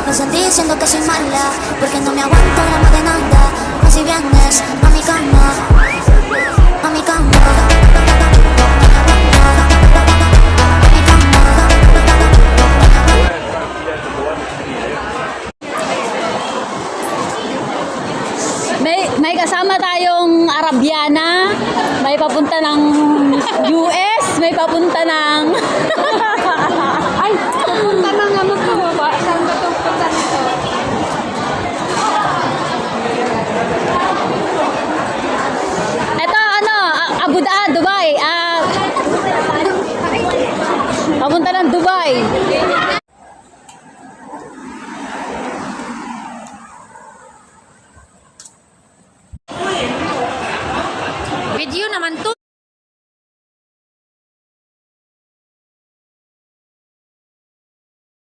pasan diciendo que soy mala, porque no me aguanto gramo de nada. Así vienes a mi cama, a mi cama. May kasama tayong Arabiana, may papunta ng US, may papunta ng Ay, papunta na